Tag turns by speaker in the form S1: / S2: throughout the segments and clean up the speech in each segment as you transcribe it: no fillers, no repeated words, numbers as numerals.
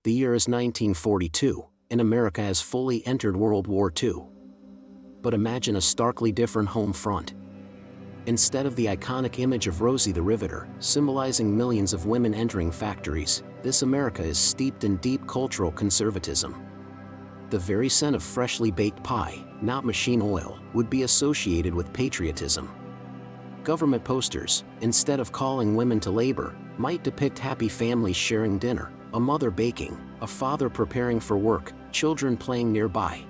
S1: The year is 1942, and America has fully entered World War II. But imagine a starkly different home front. Instead of the iconic image of Rosie the Riveter, symbolizing millions of women entering factories, this America is steeped in deep cultural conservatism. The very scent of freshly baked pie, not machine oil, would be associated with patriotism. Government posters, instead of calling women to labor, might depict happy families sharing dinner, a mother baking, a father preparing for work, children playing nearby.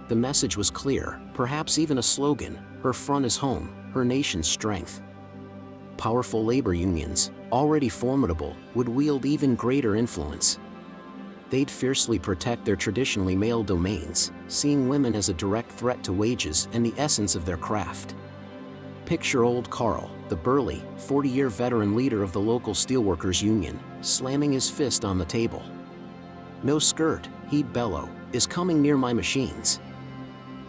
S1: The message was clear, perhaps even a slogan: her front is home, her nation's strength. Powerful labor unions, already formidable, would wield even greater influence. They'd fiercely protect their traditionally male domains, seeing women as a direct threat to wages and the essence of their craft. Picture old Carl, the burly, 40-year veteran leader of the local steelworkers union, slamming his fist on the table. "No skirt," he'd bellow, "is coming near my machines."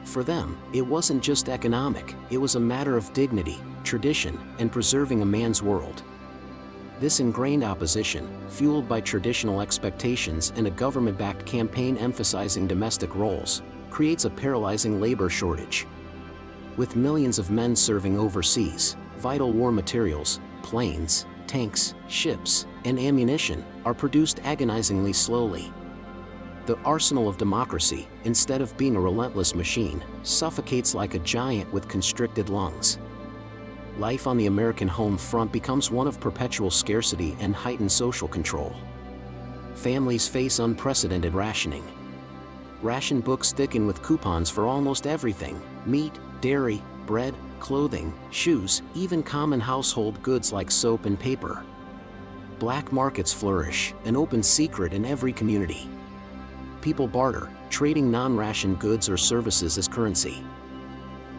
S1: For them, it wasn't just economic, it was a matter of dignity, tradition, and preserving a man's world. This ingrained opposition, fueled by traditional expectations and a government-backed campaign emphasizing domestic roles, creates a paralyzing labor shortage. With millions of men serving overseas, vital war materials, planes, tanks, ships, and ammunition, are produced agonizingly slowly. The arsenal of democracy, instead of being a relentless machine, suffocates like a giant with constricted lungs. Life on the American home front becomes one of perpetual scarcity and heightened social control. Families face unprecedented rationing. Ration books thicken with coupons for almost everything: meat, dairy, bread, clothing, shoes, even common household goods like soap and paper. Black markets flourish, an open secret in every community. People barter, trading non-ration goods or services as currency.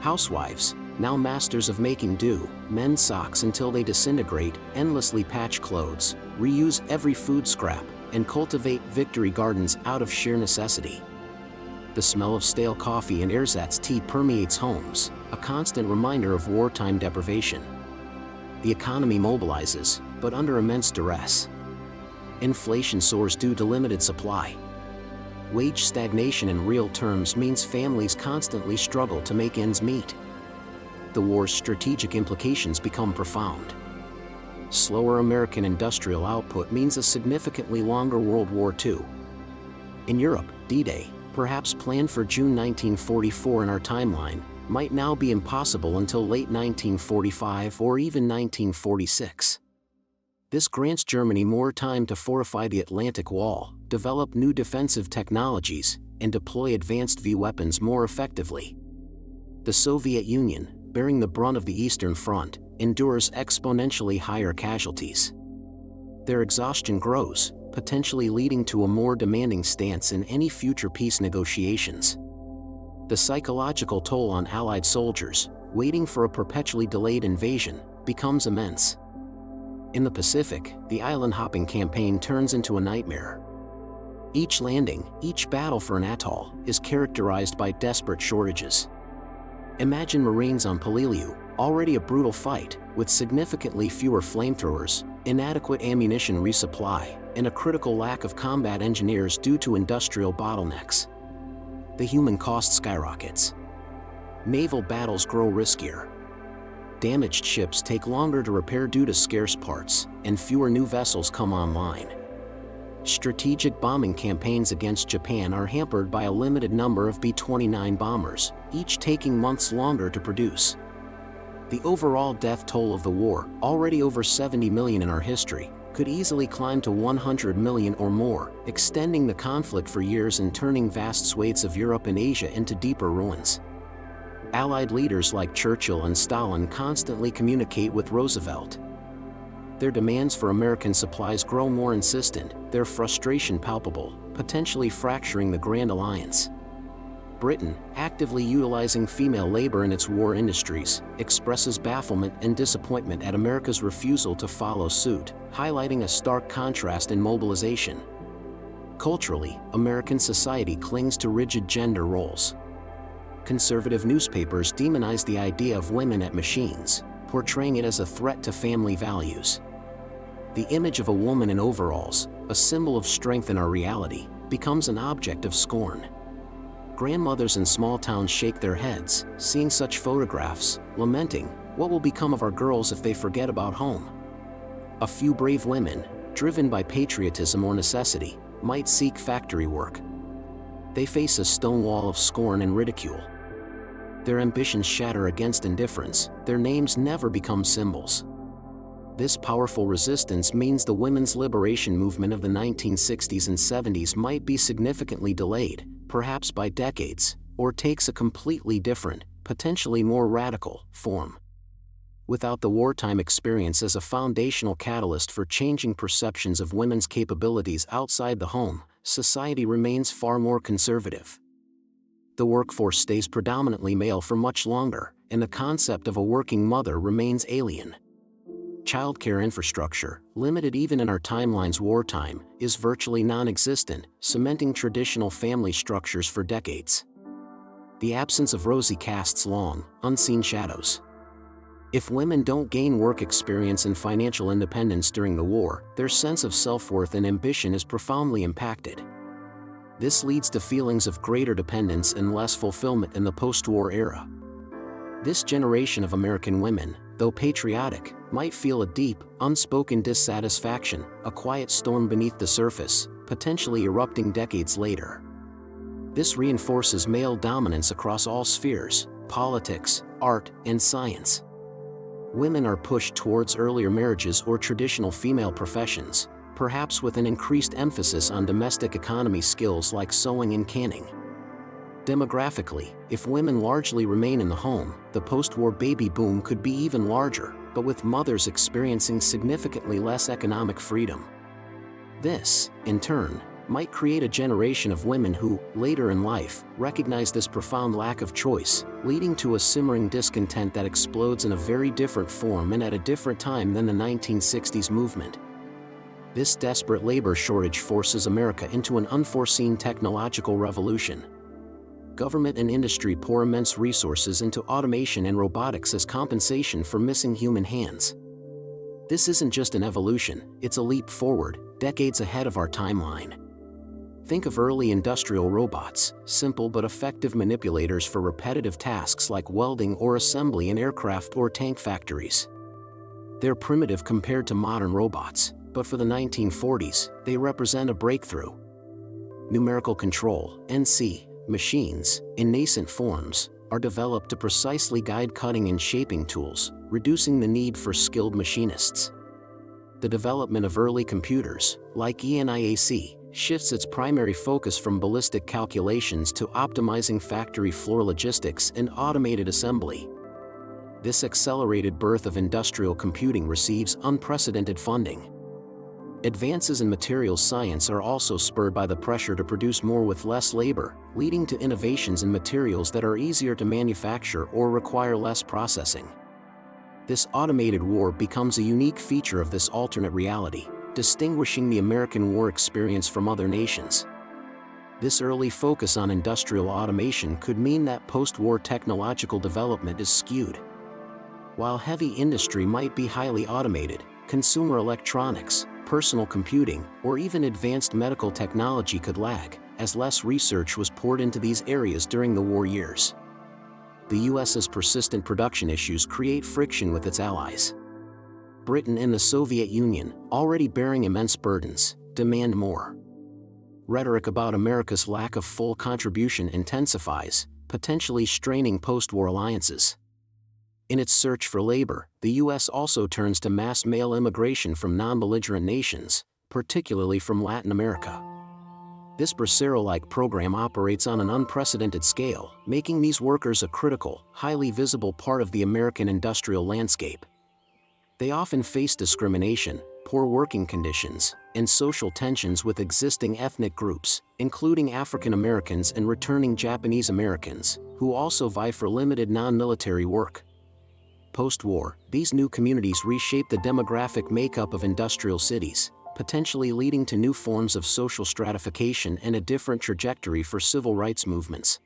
S1: Housewives, now masters of making do, mend socks until they disintegrate, endlessly patch clothes, reuse every food scrap, and cultivate victory gardens out of sheer necessity. The smell of stale coffee and ersatz tea permeates homes, a constant reminder of wartime deprivation. The economy mobilizes, but under immense duress. Inflation soars due to limited supply. Wage stagnation in real terms means families constantly struggle to make ends meet. The war's strategic implications become profound. Slower American industrial output means a significantly longer World War II. In Europe, D-Day, perhaps planned for June 1944 in our timeline, might now be impossible until late 1945 or even 1946. This grants Germany more time to fortify the Atlantic Wall, develop new defensive technologies, and deploy advanced V weapons more effectively. The Soviet Union, bearing the brunt of the Eastern Front, endures exponentially higher casualties. Their exhaustion grows, potentially leading to a more demanding stance in any future peace negotiations. The psychological toll on Allied soldiers, waiting for a perpetually delayed invasion, becomes immense. In the Pacific, the island-hopping campaign turns into a nightmare. Each landing, each battle for an atoll, is characterized by desperate shortages. Imagine Marines on Peleliu, already a brutal fight, with significantly fewer flamethrowers, inadequate ammunition resupply, and a critical lack of combat engineers due to industrial bottlenecks. The human cost skyrockets. Naval battles grow riskier. Damaged ships take longer to repair due to scarce parts, and fewer new vessels come online. Strategic bombing campaigns against Japan are hampered by a limited number of B-29 bombers, each taking months longer to produce. The overall death toll of the war, already over 70 million in our history, could easily climb to 100 million or more, extending the conflict for years and turning vast swathes of Europe and Asia into deeper ruins. Allied leaders like Churchill and Stalin constantly communicate with Roosevelt. Their demands for American supplies grow more insistent, their frustration palpable, potentially fracturing the Grand Alliance. Britain, actively utilizing female labor in its war industries, expresses bafflement and disappointment at America's refusal to follow suit, highlighting a stark contrast in mobilization. Culturally, American society clings to rigid gender roles. Conservative newspapers demonize the idea of women at machines, portraying it as a threat to family values. The image of a woman in overalls, a symbol of strength in our reality, becomes an object of scorn. Grandmothers in small towns shake their heads, seeing such photographs, lamenting, what will become of our girls if they forget about home? A few brave women, driven by patriotism or necessity, might seek factory work. They face a stone wall of scorn and ridicule. Their ambitions shatter against indifference, their names never become symbols. This powerful resistance means the women's liberation movement of the 1960s and 70s might be significantly delayed, perhaps by decades, or takes a completely different, potentially more radical, form. Without the wartime experience as a foundational catalyst for changing perceptions of women's capabilities outside the home, society remains far more conservative. The workforce stays predominantly male for much longer, and the concept of a working mother remains alien. Childcare infrastructure, limited even in our timeline's wartime, is virtually non-existent, cementing traditional family structures for decades. The absence of Rosie casts long, unseen shadows. If women don't gain work experience and financial independence during the war, their sense of self-worth and ambition is profoundly impacted. This leads to feelings of greater dependence and less fulfillment in the post-war era. This generation of American women, though patriotic, might feel a deep, unspoken dissatisfaction, a quiet storm beneath the surface, potentially erupting decades later. This reinforces male dominance across all spheres: politics, art, and science. Women are pushed towards earlier marriages or traditional female professions, perhaps with an increased emphasis on domestic economy skills like sewing and canning. Demographically, if women largely remain in the home, the post-war baby boom could be even larger, but with mothers experiencing significantly less economic freedom. This, in turn, might create a generation of women who, later in life, recognize this profound lack of choice, leading to a simmering discontent that explodes in a very different form and at a different time than the 1960s movement. This desperate labor shortage forces America into an unforeseen technological revolution. Government and industry pour immense resources into automation and robotics as compensation for missing human hands. This isn't just an evolution, it's a leap forward, decades ahead of our timeline. Think of early industrial robots, simple but effective manipulators for repetitive tasks like welding or assembly in aircraft or tank factories. They're primitive compared to modern robots, but for the 1940s, they represent a breakthrough. Numerical control, NC, machines, in nascent forms, are developed to precisely guide cutting and shaping tools, reducing the need for skilled machinists. The development of early computers, like ENIAC, shifts its primary focus from ballistic calculations to optimizing factory floor logistics and automated assembly. This accelerated birth of industrial computing receives unprecedented funding. Advances in materials science are also spurred by the pressure to produce more with less labor, leading to innovations in materials that are easier to manufacture or require less processing. This automated war becomes a unique feature of this alternate reality, distinguishing the American war experience from other nations. This early focus on industrial automation could mean that post-war technological development is skewed. While heavy industry might be highly automated, consumer electronics, personal computing, or even advanced medical technology could lag, as less research was poured into these areas during the war years. The US's persistent production issues create friction with its allies. Britain and the Soviet Union, already bearing immense burdens, demand more. Rhetoric about America's lack of full contribution intensifies, potentially straining post-war alliances. In its search for labor, the U.S. also turns to mass male immigration from non-belligerent nations, particularly from Latin America. This Bracero-like program operates on an unprecedented scale, making these workers a critical, highly visible part of the American industrial landscape. They often face discrimination, poor working conditions, and social tensions with existing ethnic groups, including African Americans and returning Japanese Americans, who also vie for limited non-military work. Post-war, these new communities reshape the demographic makeup of industrial cities, potentially leading to new forms of social stratification and a different trajectory for civil rights movements.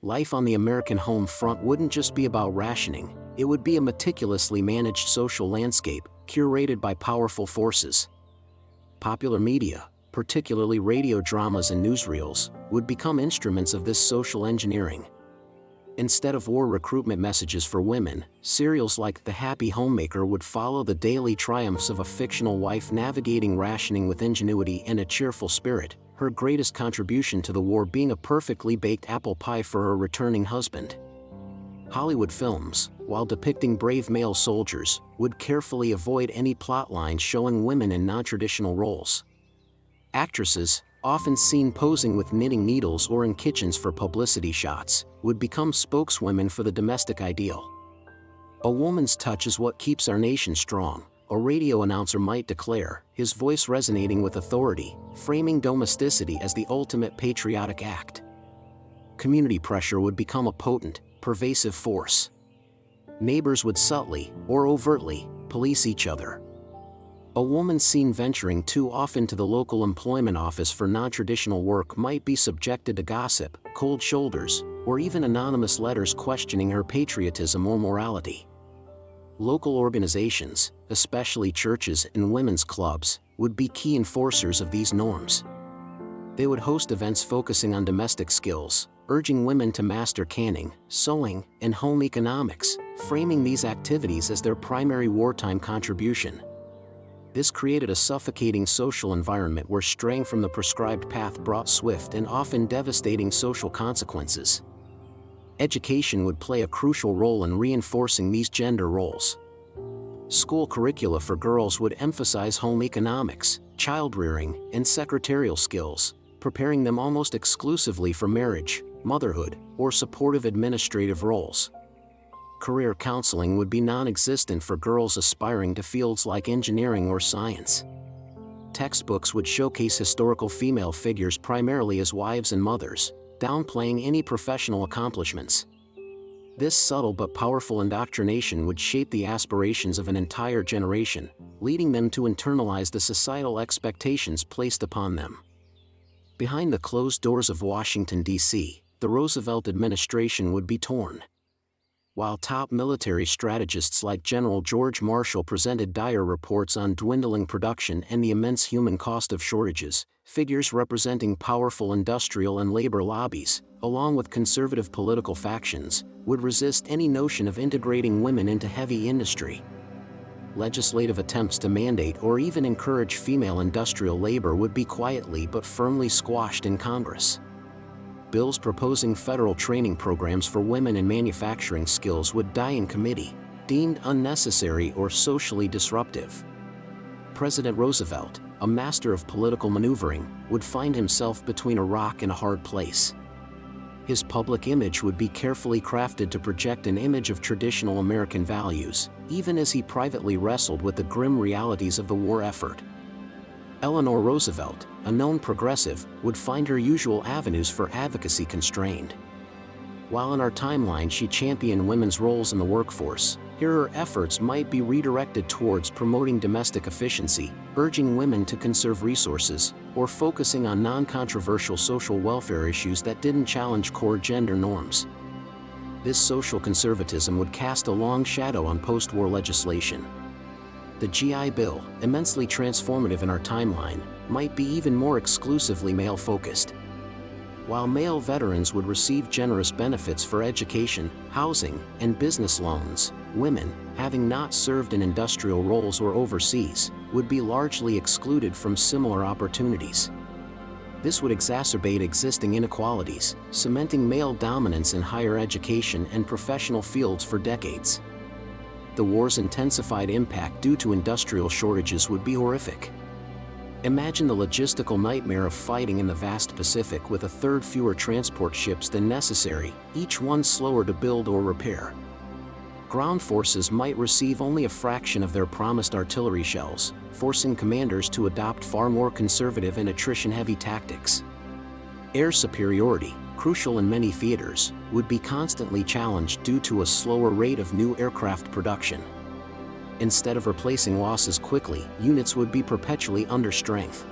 S1: Life on the American home front wouldn't just be about rationing, it would be a meticulously managed social landscape, curated by powerful forces. Popular media, particularly radio dramas and newsreels, would become instruments of this social engineering. Instead of war recruitment messages for women, serials like The Happy Homemaker would follow the daily triumphs of a fictional wife navigating rationing with ingenuity and a cheerful spirit, her greatest contribution to the war being a perfectly baked apple pie for her returning husband. Hollywood films, while depicting brave male soldiers, would carefully avoid any plotlines showing women in non-traditional roles. Actresses, often seen posing with knitting needles or in kitchens for publicity shots, would become spokeswomen for the domestic ideal. "A woman's touch is what keeps our nation strong," a radio announcer might declare, his voice resonating with authority, framing domesticity as the ultimate patriotic act. Community pressure would become a potent, pervasive force. Neighbors would subtly, or overtly, police each other. A woman seen venturing too often to the local employment office for non-traditional work might be subjected to gossip, cold shoulders, or even anonymous letters questioning her patriotism or morality. Local organizations, especially churches and women's clubs, would be key enforcers of these norms. They would host events focusing on domestic skills, urging women to master canning, sewing, and home economics, framing these activities as their primary wartime contribution. This created a suffocating social environment where straying from the prescribed path brought swift and often devastating social consequences. Education would play a crucial role in reinforcing these gender roles. School curricula for girls would emphasize home economics, child-rearing, and secretarial skills, preparing them almost exclusively for marriage, motherhood, or supportive administrative roles. Career counseling would be non-existent for girls aspiring to fields like engineering or science. Textbooks would showcase historical female figures primarily as wives and mothers, downplaying any professional accomplishments. This subtle but powerful indoctrination would shape the aspirations of an entire generation, leading them to internalize the societal expectations placed upon them. Behind the closed doors of Washington, D.C., the Roosevelt administration would be torn. While top military strategists like General George Marshall presented dire reports on dwindling production and the immense human cost of shortages, figures representing powerful industrial and labor lobbies, along with conservative political factions, would resist any notion of integrating women into heavy industry. Legislative attempts to mandate or even encourage female industrial labor would be quietly but firmly squashed in Congress. Bills proposing federal training programs for women in manufacturing skills would die in committee, deemed unnecessary or socially disruptive. President Roosevelt, a master of political maneuvering, would find himself between a rock and a hard place. His public image would be carefully crafted to project an image of traditional American values, even as he privately wrestled with the grim realities of the war effort. Eleanor Roosevelt, a known progressive, would find her usual avenues for advocacy constrained. While in our timeline she championed women's roles in the workforce, here her efforts might be redirected towards promoting domestic efficiency, urging women to conserve resources, or focusing on non-controversial social welfare issues that didn't challenge core gender norms. This social conservatism would cast a long shadow on post-war legislation. The GI Bill, immensely transformative in our timeline, might be even more exclusively male-focused. While male veterans would receive generous benefits for education, housing, and business loans, women, having not served in industrial roles or overseas, would be largely excluded from similar opportunities. This would exacerbate existing inequalities, cementing male dominance in higher education and professional fields for decades. The war's intensified impact due to industrial shortages would be horrific. Imagine the logistical nightmare of fighting in the vast Pacific with a third fewer transport ships than necessary, each one slower to build or repair. Ground forces might receive only a fraction of their promised artillery shells, forcing commanders to adopt far more conservative and attrition-heavy tactics. Air superiority, crucial in many theaters, would be constantly challenged due to a slower rate of new aircraft production. Instead of replacing losses quickly, units would be perpetually under strength.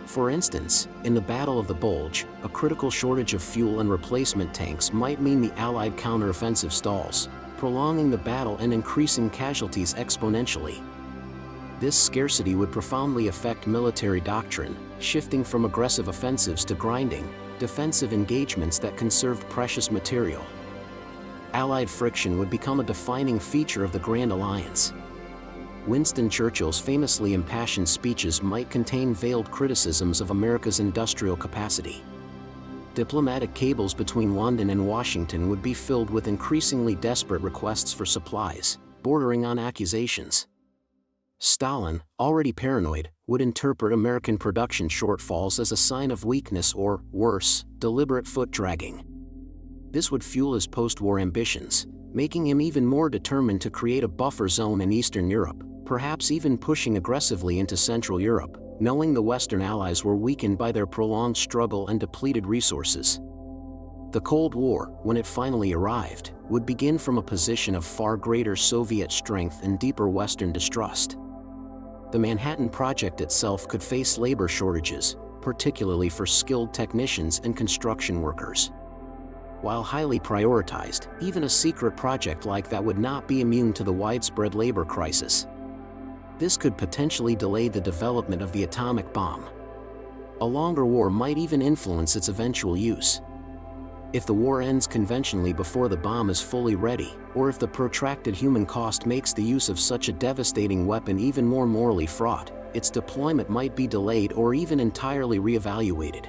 S1: For instance, in the Battle of the Bulge, a critical shortage of fuel and replacement tanks might mean the Allied counteroffensive stalls, prolonging the battle and increasing casualties exponentially. This scarcity would profoundly affect military doctrine, shifting from aggressive offensives to grinding, defensive engagements that conserved precious material. Allied friction would become a defining feature of the Grand Alliance. Winston Churchill's famously impassioned speeches might contain veiled criticisms of America's industrial capacity. Diplomatic cables between London and Washington would be filled with increasingly desperate requests for supplies, bordering on accusations. Stalin, already paranoid, would interpret American production shortfalls as a sign of weakness or, worse, deliberate foot-dragging. This would fuel his post-war ambitions, making him even more determined to create a buffer zone in Eastern Europe, perhaps even pushing aggressively into Central Europe, knowing the Western Allies were weakened by their prolonged struggle and depleted resources. The Cold War, when it finally arrived, would begin from a position of far greater Soviet strength and deeper Western distrust. The Manhattan Project itself could face labor shortages, particularly for skilled technicians and construction workers. While highly prioritized, even a secret project like that would not be immune to the widespread labor crisis. This could potentially delay the development of the atomic bomb. A longer war might even influence its eventual use. If the war ends conventionally before the bomb is fully ready, or if the protracted human cost makes the use of such a devastating weapon even more morally fraught, its deployment might be delayed or even entirely reevaluated.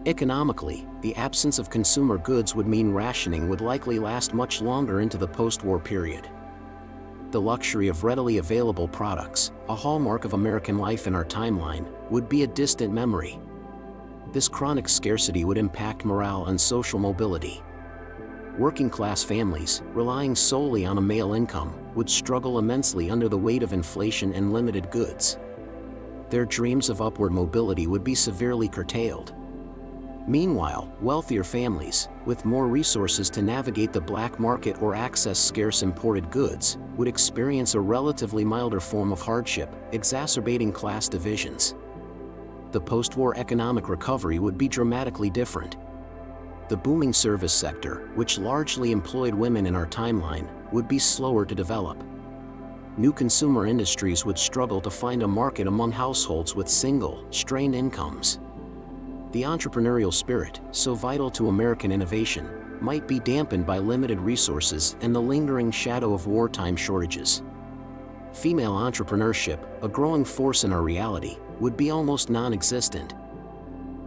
S1: Economically, the absence of consumer goods would mean rationing would likely last much longer into the post-war period. The luxury of readily available products, a hallmark of American life in our timeline, would be a distant memory. This chronic scarcity would impact morale and social mobility. Working-class families, relying solely on a male income, would struggle immensely under the weight of inflation and limited goods. Their dreams of upward mobility would be severely curtailed. Meanwhile, wealthier families, with more resources to navigate the black market or access scarce imported goods, would experience a relatively milder form of hardship, exacerbating class divisions. The post-war economic recovery would be dramatically different. The booming service sector, which largely employed women in our timeline, would be slower to develop. New consumer industries would struggle to find a market among households with single, strained incomes. The entrepreneurial spirit, so vital to American innovation, might be dampened by limited resources and the lingering shadow of wartime shortages. Female entrepreneurship, a growing force in our reality, would be almost non-existent.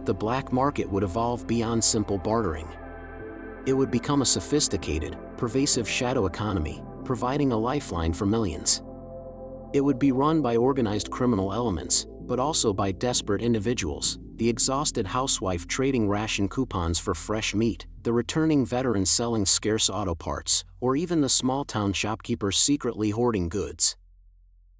S1: The black market would evolve beyond simple bartering. It would become a sophisticated, pervasive shadow economy, providing a lifeline for millions. It would be run by organized criminal elements, but also by desperate individuals, the exhausted housewife trading ration coupons for fresh meat, the returning veteran selling scarce auto parts, or even the small-town shopkeeper secretly hoarding goods.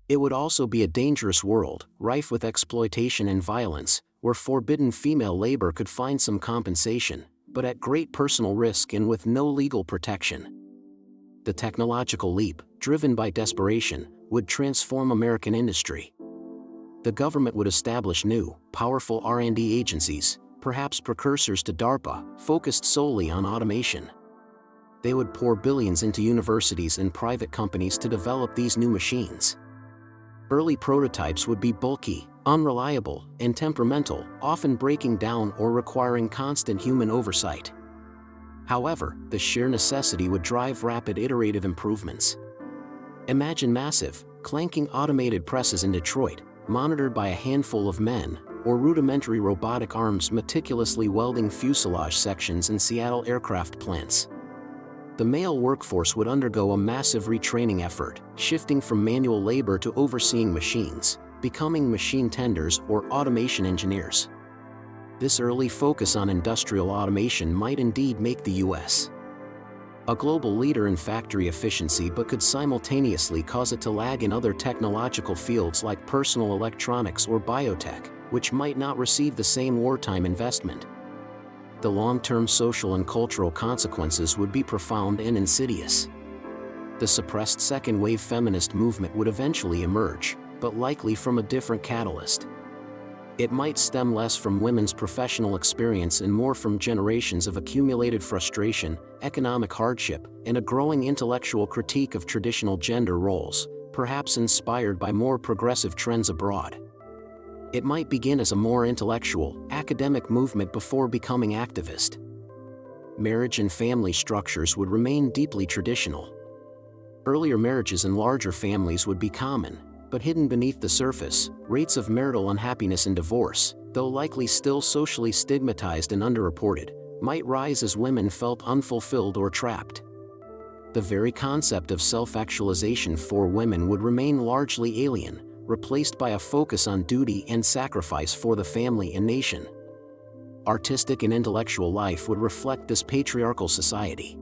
S1: It would also be a dangerous world, rife with exploitation and violence, where forbidden female labor could find some compensation, but at great personal risk and with no legal protection. The technological leap, driven by desperation, would transform American industry. The government would establish new, powerful R&D agencies, perhaps precursors to DARPA, focused solely on automation. They would pour billions into universities and private companies to develop these new machines. Early prototypes would be bulky, unreliable, and temperamental, often breaking down or requiring constant human oversight. However, the sheer necessity would drive rapid iterative improvements. Imagine massive, clanking automated presses in Detroit, monitored by a handful of men, or rudimentary robotic arms meticulously welding fuselage sections in Seattle aircraft plants. The male workforce would undergo a massive retraining effort, shifting from manual labor to overseeing machines, becoming machine tenders or automation engineers. This early focus on industrial automation might indeed make the U.S. a global leader in factory efficiency, but could simultaneously cause it to lag in other technological fields like personal electronics or biotech, which might not receive the same wartime investment. The long-term social and cultural consequences would be profound and insidious. The suppressed second-wave feminist movement would eventually emerge, but likely from a different catalyst. It might stem less from women's professional experience and more from generations of accumulated frustration, economic hardship, and a growing intellectual critique of traditional gender roles, perhaps inspired by more progressive trends abroad. It might begin as a more intellectual, academic movement before becoming activist. Marriage and family structures would remain deeply traditional. Earlier marriages and larger families would be common, but hidden beneath the surface, rates of marital unhappiness and divorce, though likely still socially stigmatized and underreported, might rise as women felt unfulfilled or trapped. The very concept of self-actualization for women would remain largely alien, replaced by a focus on duty and sacrifice for the family and nation. Artistic and intellectual life would reflect this patriarchal society.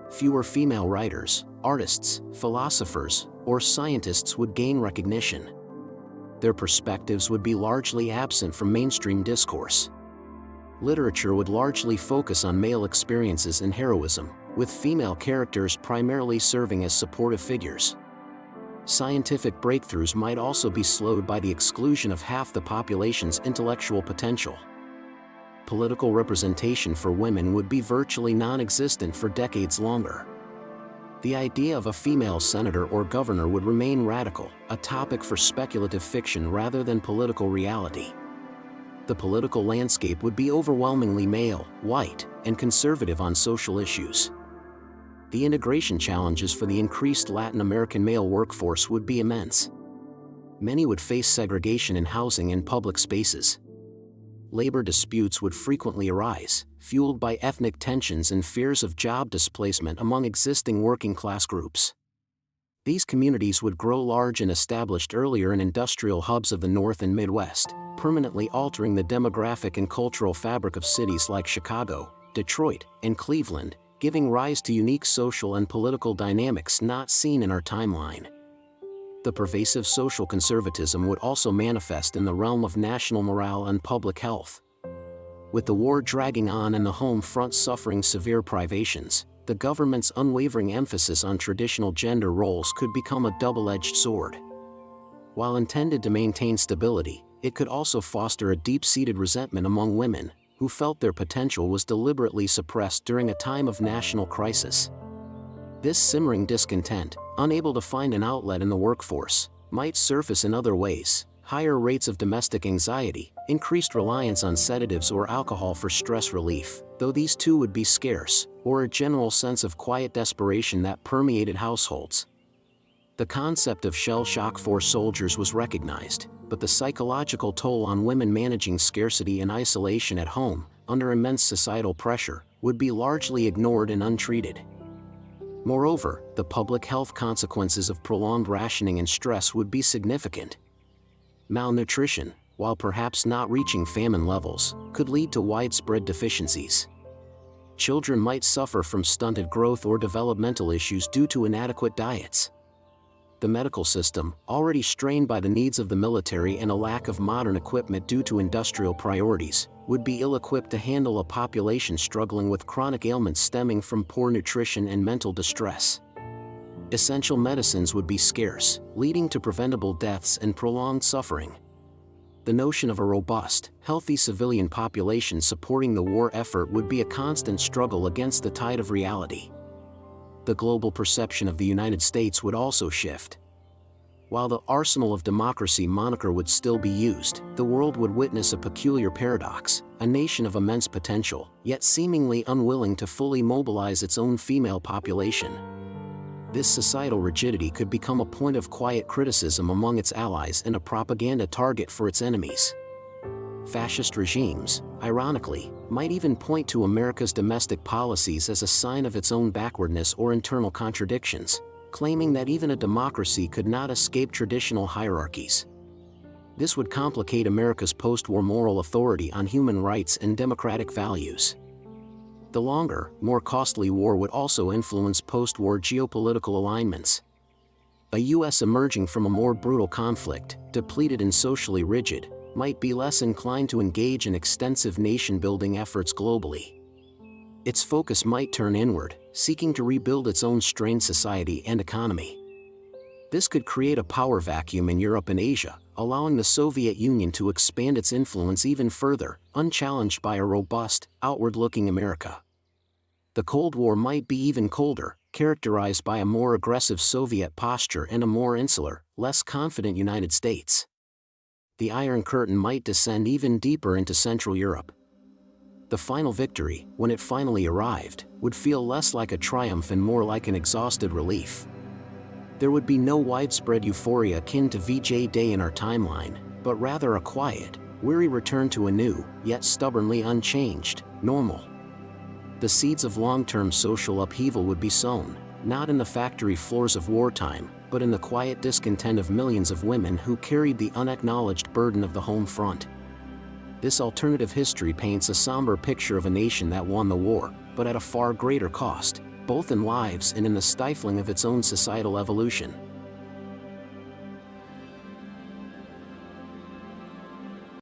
S1: Fewer female writers, artists, philosophers, or scientists would gain recognition. Their perspectives would be largely absent from mainstream discourse. Literature would largely focus on male experiences and heroism, with female characters primarily serving as supportive figures. Scientific breakthroughs might also be slowed by the exclusion of half the population's intellectual potential. Political representation for women would be virtually non-existent for decades longer. The idea of a female senator or governor would remain radical, a topic for speculative fiction rather than political reality. The political landscape would be overwhelmingly male, white, and conservative on social issues. The integration challenges for the increased Latin American male workforce would be immense. Many would face segregation in housing and public spaces. Labor disputes would frequently arise, fueled by ethnic tensions and fears of job displacement among existing working-class groups. These communities would grow large and established earlier in industrial hubs of the North and Midwest, permanently altering the demographic and cultural fabric of cities like Chicago, Detroit, and Cleveland, giving rise to unique social and political dynamics not seen in our timeline. The pervasive social conservatism would also manifest in the realm of national morale and public health. With the war dragging on and the home front suffering severe privations, the government's unwavering emphasis on traditional gender roles could become a double-edged sword. While intended to maintain stability, it could also foster a deep-seated resentment among women, who felt their potential was deliberately suppressed during a time of national crisis. This simmering discontent, unable to find an outlet in the workforce, might surface in other ways: higher rates of domestic anxiety, increased reliance on sedatives or alcohol for stress relief, though these too would be scarce, or a general sense of quiet desperation that permeated households. The concept of shell shock for soldiers was recognized, but the psychological toll on women managing scarcity and isolation at home, under immense societal pressure, would be largely ignored and untreated. Moreover, the public health consequences of prolonged rationing and stress would be significant. Malnutrition, while perhaps not reaching famine levels, could lead to widespread deficiencies. Children might suffer from stunted growth or developmental issues due to inadequate diets. The medical system, already strained by the needs of the military and a lack of modern equipment due to industrial priorities, would be ill-equipped to handle a population struggling with chronic ailments stemming from poor nutrition and mental distress. Essential medicines would be scarce, leading to preventable deaths and prolonged suffering. The notion of a robust, healthy civilian population supporting the war effort would be a constant struggle against the tide of reality. The global perception of the United States would also shift. While the arsenal of democracy moniker would still be used, the world would witness a peculiar paradox: a nation of immense potential, yet seemingly unwilling to fully mobilize its own female population. This societal rigidity could become a point of quiet criticism among its allies and a propaganda target for its enemies. Fascist regimes, ironically, might even point to America's domestic policies as a sign of its own backwardness or internal contradictions, claiming that even a democracy could not escape traditional hierarchies. This would complicate America's post-war moral authority on human rights and democratic values. The longer, more costly war would also influence post-war geopolitical alignments. A U.S. emerging from a more brutal conflict, depleted and socially rigid, might be less inclined to engage in extensive nation-building efforts globally. Its focus might turn inward, seeking to rebuild its own strained society and economy. This could create a power vacuum in Europe and Asia, allowing the Soviet Union to expand its influence even further, unchallenged by a robust, outward-looking America. The Cold War might be even colder, characterized by a more aggressive Soviet posture and a more insular, less confident United States. The Iron Curtain might descend even deeper into Central Europe. The final victory, when it finally arrived, would feel less like a triumph and more like an exhausted relief. There would be no widespread euphoria akin to VJ Day in our timeline, but rather a quiet, weary return to a new, yet stubbornly unchanged, normal. The seeds of long-term social upheaval would be sown, not in the factory floors of wartime, but in the quiet discontent of millions of women who carried the unacknowledged burden of the home front. This alternative history paints a somber picture of a nation that won the war, but at a far greater cost, both in lives and in the stifling of its own societal evolution.